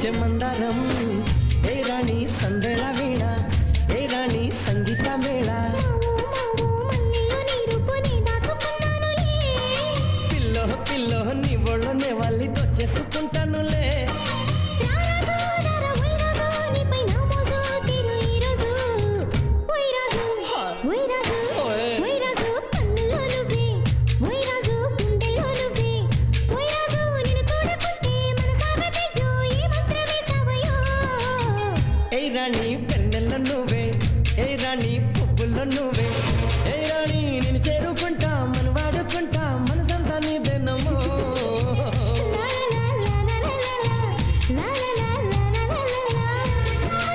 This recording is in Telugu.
పూచే మందారం ఏ రాణి సందేళ వీణ ఏ రాణి సంగీత మేళ పిల్లో పిల్లో నీ ఒళ్ళనే వాళ్ళి దొచ్చేసుకుంటానులే ఏ రాణి పెన్నెల్ల నువ్వే ఏ రాణి పువ్వుల్లో నువ్వే ఏ రాణి నిన్ను